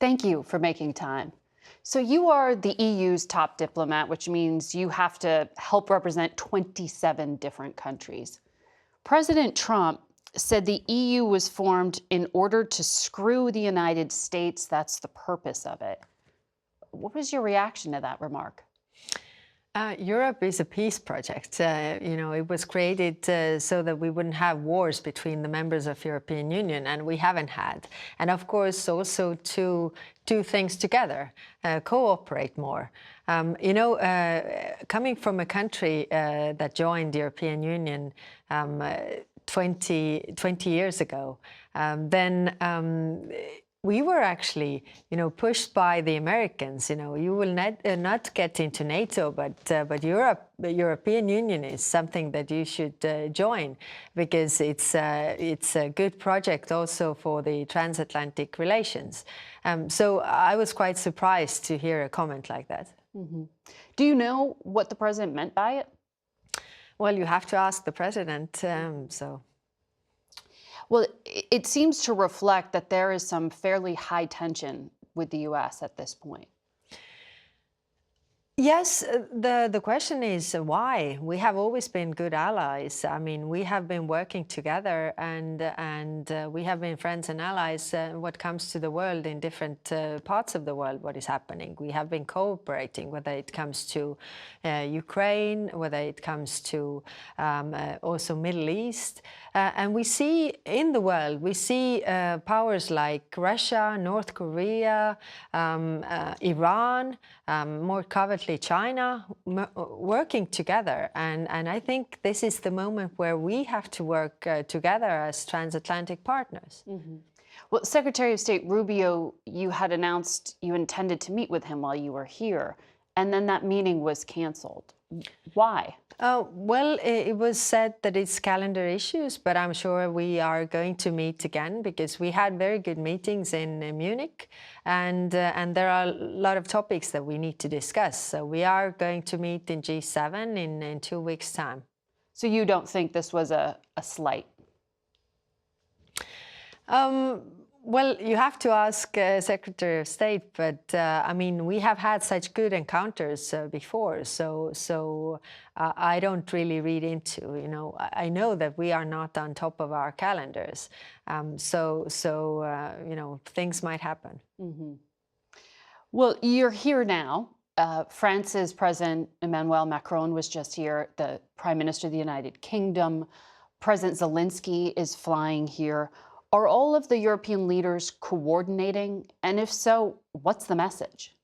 Thank you for making time. So you are the EU's top diplomat, which means you have to help represent 27 different countries. President Trump said the EU was formed in order to screw the United States. That's the purpose of it. What was your reaction to that remark? Europe is a peace project. It was created so that we wouldn't have wars between the members of European Union, and we haven't had. And of course, also to do things together, cooperate more. Coming from a country that joined the European Union 20 years ago, we were actually, pushed by the Americans. You will not get into NATO, but the European Union is something that you should join because it's a good project also for the transatlantic relations. So I was quite surprised to hear a comment like that. Mm-hmm. Do you know what the president meant by it? Well, you have to ask the president. Well, it seems to reflect that there is some fairly high tension with the U.S. at this point. Yes, the question is why? We have always been good allies. I mean, we have been working together and we have been friends and allies what comes to the world in different parts of the world, what is happening. We have been cooperating, whether it comes to Ukraine, whether it comes to also Middle East. And we see in the world, we see powers like Russia, North Korea, Iran, more covertly China, working together. And I think this is the moment where we have to work together as transatlantic partners. Mm-hmm. Well, Secretary of State Rubio, you had announced you intended to meet with him while you were here, and then that meeting was canceled. Why? Well, it was said that it's calendar issues, but I'm sure we are going to meet again because we had very good meetings in Munich, and there are a lot of topics that we need to discuss. So we are going to meet in G7 in 2 weeks' time. So you don't think this was a slight? Well, you have to ask Secretary of State, but I mean, we have had such good encounters before, so I don't really read into, I know that we are not on top of our calendars, things might happen. Mm-hmm. Well, you're here now. France's President Emmanuel Macron was just here, the Prime Minister of the United Kingdom. President Zelensky is flying here. Are all of the European leaders coordinating? And if so, what's the message?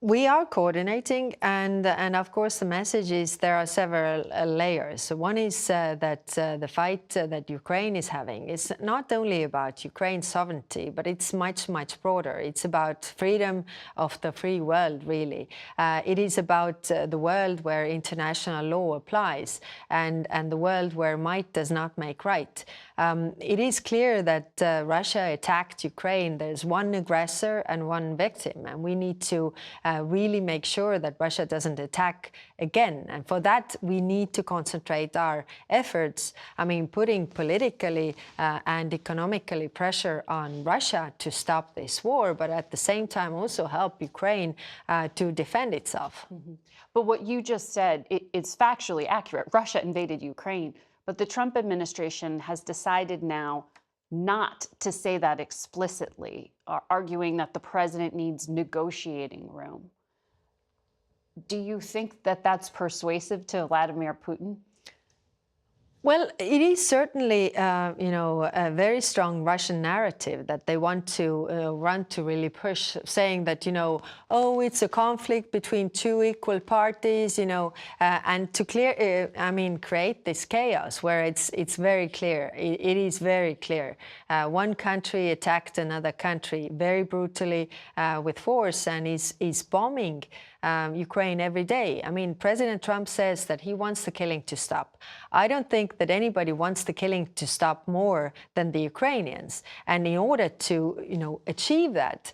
We are coordinating, and of course the message is there are several layers. So one is that the fight that Ukraine is having is not only about Ukraine's sovereignty, but it's much, much broader. It's about freedom of the free world, really. It is about the world where international law applies and the world where might does not make right. It is clear that Russia attacked Ukraine. There's one aggressor and one victim, and we need to really make sure that Russia doesn't attack again. And for that, we need to concentrate our efforts. I mean, putting politically and economically pressure on Russia to stop this war, but at the same time also help Ukraine to defend itself. Mm-hmm. But what you just said, it's factually accurate. Russia invaded Ukraine, but the Trump administration has decided now not to say that explicitly, arguing that the president needs negotiating room. Do you think that that's persuasive to Vladimir Putin? Well, it is certainly, a very strong Russian narrative that they want to run to really push, saying that, oh, it's a conflict between two equal parties, and to create this chaos where it's very clear. It is very clear. One country attacked another country very brutally with force and is bombing Ukraine every day. I mean, President Trump says that he wants the killing to stop. I don't think think that anybody wants the killing to stop more than the Ukrainians. And in order to, achieve that,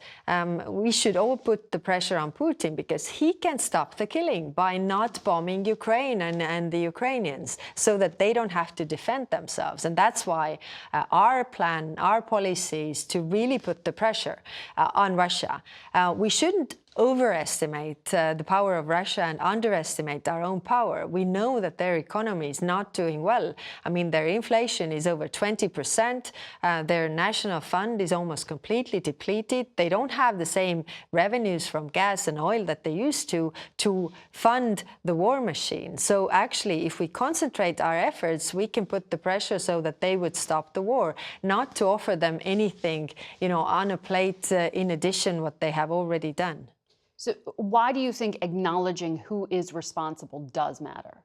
we should all put the pressure on Putin, because he can stop the killing by not bombing Ukraine and the Ukrainians, so that they don't have to defend themselves. And that's why our plan, our policy is to really put the pressure on Russia. We shouldn't overestimate the power of Russia and underestimate our own power. We know that their economy is not doing well. I mean, their inflation is over 20%. Their national fund is almost completely depleted. They don't have the same revenues from gas and oil that they used to fund the war machine. So actually, if we concentrate our efforts, we can put the pressure so that they would stop the war, not to offer them anything, on a plate in addition what they have already done. So why do you think acknowledging who is responsible does matter?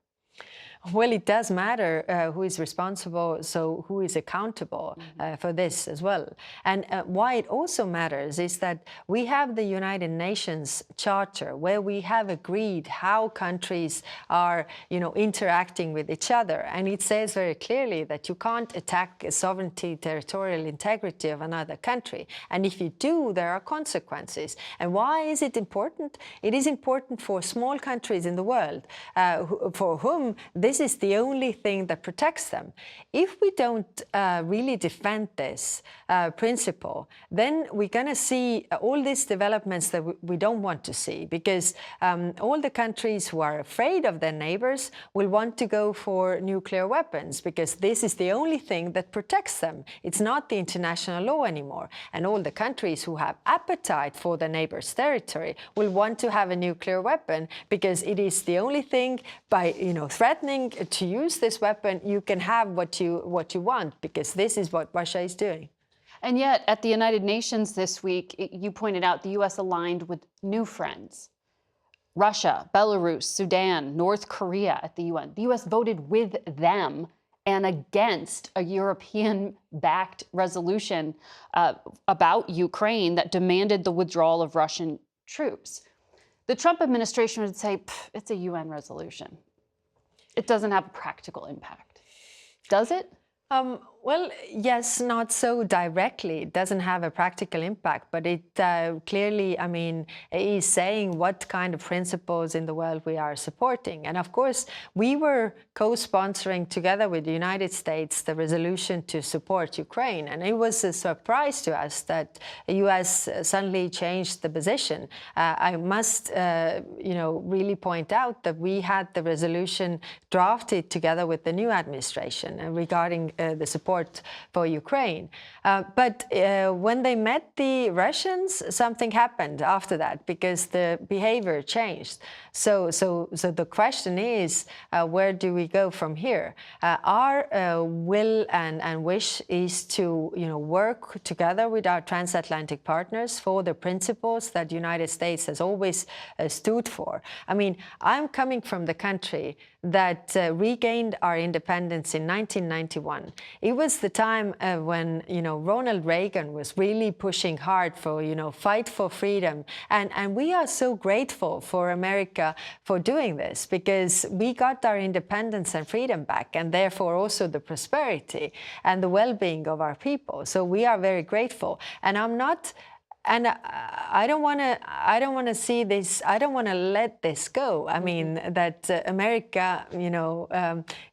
Well, it does matter who is responsible, so who is accountable for this as well. And why it also matters is that we have the United Nations Charter, where we have agreed how countries are, interacting with each other. And it says very clearly that you can't attack sovereignty, territorial integrity of another country. And if you do, there are consequences. And why is it important? It is important for small countries in the world for whom this is the only thing that protects them. If we don't really defend this principle, then we're going to see all these developments that we don't want to see, because all the countries who are afraid of their neighbors will want to go for nuclear weapons, because this is the only thing that protects them. It's not the international law anymore. And all the countries who have appetite for their neighbor's territory will want to have a nuclear weapon, because it is the only thing, by threatening to use this weapon, you can have what you want, because this is what Russia is doing. And yet, at the United Nations this week, you pointed out the U.S. aligned with new friends. Russia, Belarus, Sudan, North Korea at the UN. The U.S. voted with them and against a European-backed resolution about Ukraine that demanded the withdrawal of Russian troops. The Trump administration would say, it's a UN resolution. It doesn't have a practical impact. Does it? Well, yes, not so directly. It doesn't have a practical impact, but it clearly, is saying what kind of principles in the world we are supporting. And of course, we were co-sponsoring together with the United States the resolution to support Ukraine. And it was a surprise to us that the US suddenly changed the position. I must, really point out that we had the resolution drafted together with the new administration regarding the support for Ukraine. But when they met the Russians, something happened after that, because the behavior changed. So the question is, where do we go from here? Our will and wish is to work together with our transatlantic partners for the principles that the United States has always stood for. I'm coming from the country that regained our independence in 1991. It was the time when Ronald Reagan was really pushing hard for fight for freedom, and we are so grateful for America for doing this, because we got our independence and freedom back, and therefore also the prosperity and the well-being of our people. So we are very grateful, and I don't want to see this. I don't want to let this go. That America,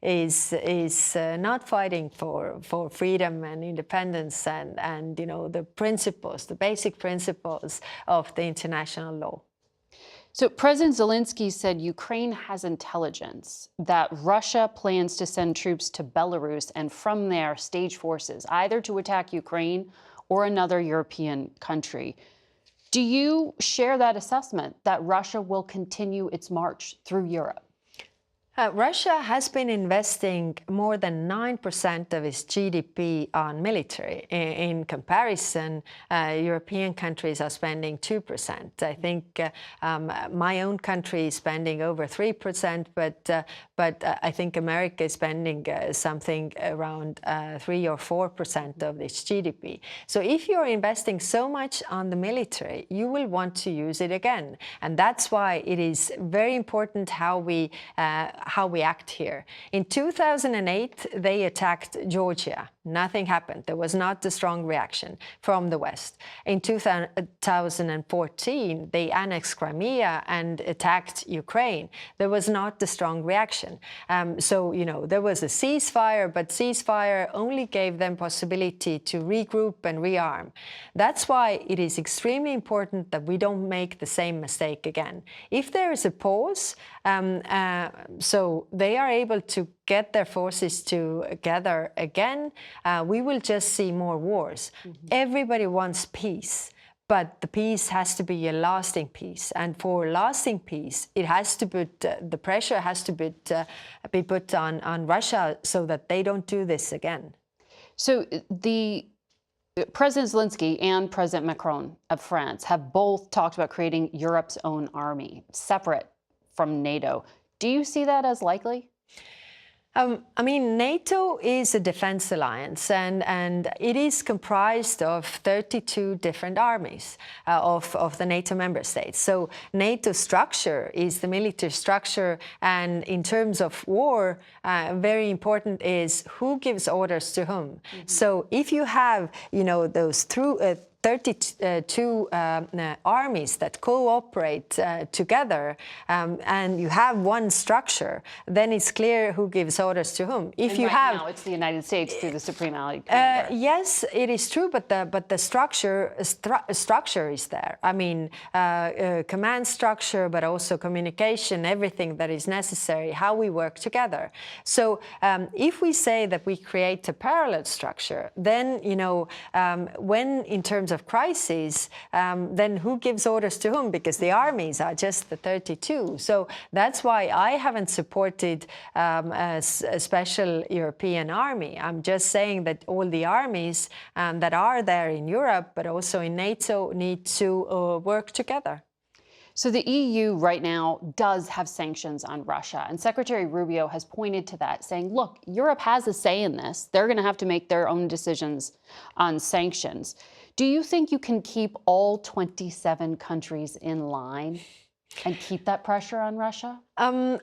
is not fighting for freedom and independence and the principles, the basic principles of the international law. So President Zelensky said Ukraine has intelligence that Russia plans to send troops to Belarus and from there stage forces either to attack Ukraine or another European country. Do you share that assessment that Russia will continue its march through Europe? Russia has been investing more than 9% of its GDP on military. In comparison, European countries are spending 2%. I think my own country is spending over 3%, but I think America is spending something around 3 or 4% of its GDP. So if you're investing so much on the military, you will want to use it again. And that's why it is very important how how we act here. In 2008, they attacked Georgia. Nothing happened. There was not a strong reaction from the West. In 2014, they annexed Crimea and attacked Ukraine. There was not a strong reaction. So, you know, there was a ceasefire, but ceasefire only gave them possibility to regroup and rearm. That's why it is extremely important that we don't make the same mistake again. If there is a pause, so they are able to get their forces together again, we will just see more wars. Everybody wants peace, but the peace has to be a lasting peace. And for lasting peace, it has to put, the pressure has to be put on Russia so that they don't do this again. So the President Zelensky and President Macron of France have both talked about creating Europe's own army, separate from NATO. Do you see that as likely? I mean, NATO is a defense alliance, and it is comprised of 32 different armies of the NATO member states. So NATO structure is the military structure, and in terms of war, very important is who gives orders to whom. So if you have, you know, those 32 armies that cooperate together, and you have one structure, then it's clear who gives orders to whom. If you have now, it's the United States through the Supreme Allied. Yes, it is true, but the structure is there. I mean, command structure, but also communication, everything that is necessary, how we work together. So if we say that we create a parallel structure, then, you know, when in terms of crisis, then who gives orders to whom? Because the armies are just the 32. So that's why I haven't supported a special European army. I'm just saying that all the armies that are there in Europe, but also in NATO, need to work together. So the EU right now does have sanctions on Russia, and Secretary Rubio has pointed to that, saying, look, Europe has a say in this. They're going to have to make their own decisions on sanctions. Do you think you can keep all 27 countries in line and keep that pressure on Russia?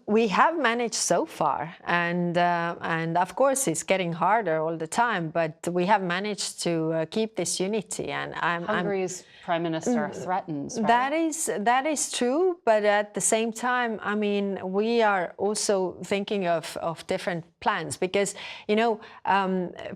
We have managed so far, and of course it's getting harder all the time, but we have managed to keep this unity. And Hungary's prime minister threatens, right? That is true, but at the same time, I mean, we are also thinking of different plans because, you know,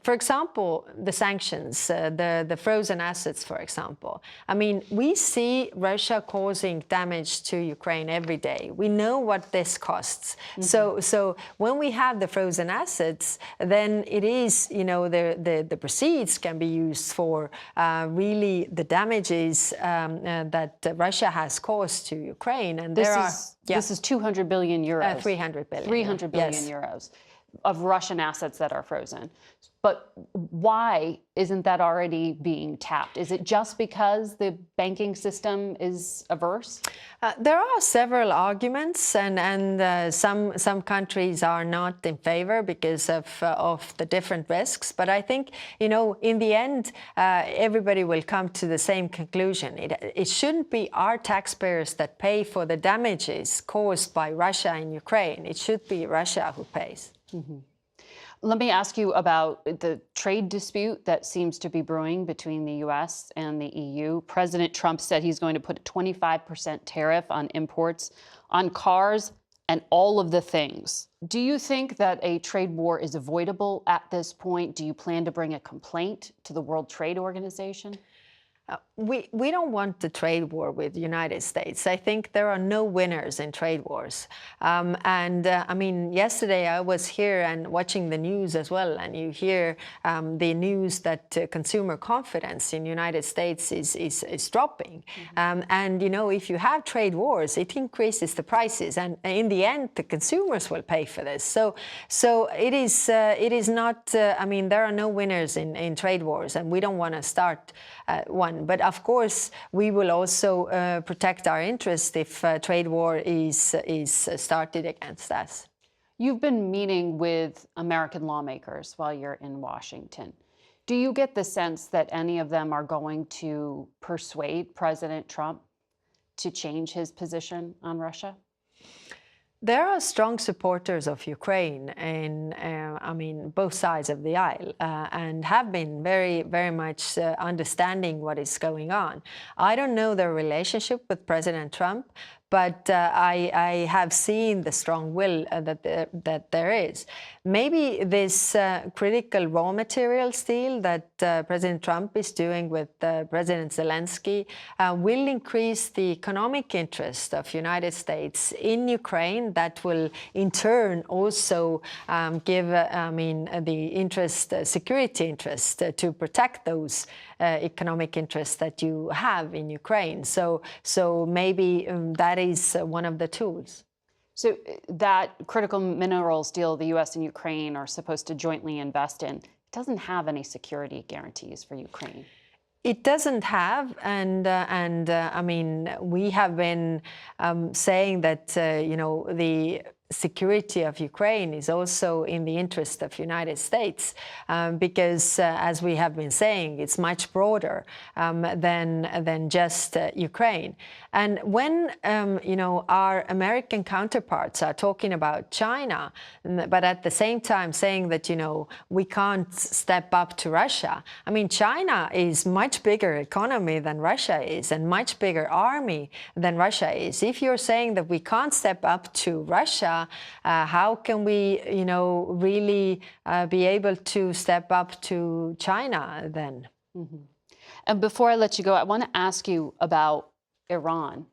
for example, the sanctions, the frozen assets, for example. I mean, we see Russia causing damage to Ukraine every day. We know what this costs. So when we have the frozen assets, then it is, you know, the proceeds can be used for really the damages that Russia has caused to Ukraine. And this is 200 billion euros. 300 billion. 300 billion euros of Russian assets that are frozen. But why isn't that already being tapped? Is it just because the banking system is averse? There are several arguments, and some countries are not in favor because of the different risks. But I think, you know, in the end, everybody will come to the same conclusion. It shouldn't be our taxpayers that pay for the damages caused by Russia and Ukraine. It should be Russia who pays. Let me ask you about the trade dispute that seems to be brewing between the U.S. and the EU. President Trump said he's going to put a 25% tariff on imports on cars and all of the things. Do you think that a trade war is avoidable at this point? Do you plan to bring a complaint to the World Trade Organization? We don't want the trade war with the United States. I think there are no winners in trade wars. I mean, yesterday I was here and watching the news as well, and you hear the news that consumer confidence in the United States is dropping. And, you know, if you have trade wars, it increases the prices, and in the end, the consumers will pay for this. So it is not, I mean, there are no winners in trade wars, and we don't want to start one. But of course, we will also protect our interest if trade war is started against us. You've been meeting with American lawmakers while you're in Washington. Do you get the sense that any of them are going to persuade President Trump to change his position on Russia? There are strong supporters of Ukraine in, I mean, both sides of the aisle, and have been very, very much understanding what is going on. I don't know their relationship with President Trump, but I have seen the strong will that there is. Maybe this critical raw materials deal that President Trump is doing with President Zelensky will increase the economic interest of United States in Ukraine. That will in turn also give, the interest, security interest to protect those economic interests that you have in Ukraine. So maybe that is one of the tools. So that critical minerals deal the U.S. and Ukraine are supposed to jointly invest in, it doesn't have any security guarantees for Ukraine. It doesn't have, and I mean, we have been saying that the security of Ukraine is also in the interest of United States, because as we have been saying, it's much broader than just Ukraine. And when our American counterparts are talking about China, but at the same time saying that we can't step up to Russia. I mean, China is much bigger economy than Russia is, and much bigger army than Russia is. If you're saying that we can't step up to Russia, how can we, really be able to step up to China then? Mm-hmm. And before I let you go, I want to ask you about Iran.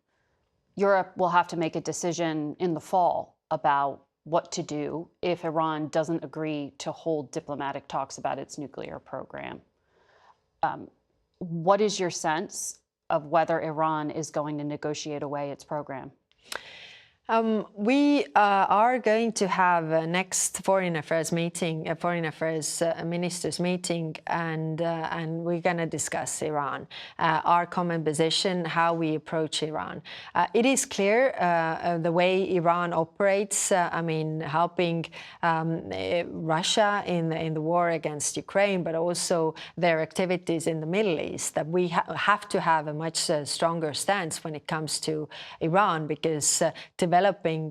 Europe will have to make a decision in the fall about what to do if Iran doesn't agree to hold diplomatic talks about its nuclear program. What is your sense of whether Iran is going to negotiate away its program? We are going to have a next foreign affairs meeting, a foreign affairs ministers meeting, and we're going to discuss Iran, our common position, how we approach Iran. It is clear the way Iran operates. Helping Russia in the war against Ukraine, but also their activities in the Middle East. That we have to have a much stronger stance when it comes to Iran, because developing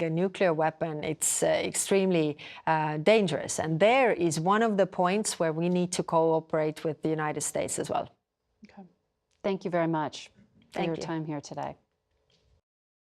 a nuclear weapon, it's extremely dangerous. And there is one of the points where we need to cooperate with the United States as well. Okay. Thank you very much for your you. time here today.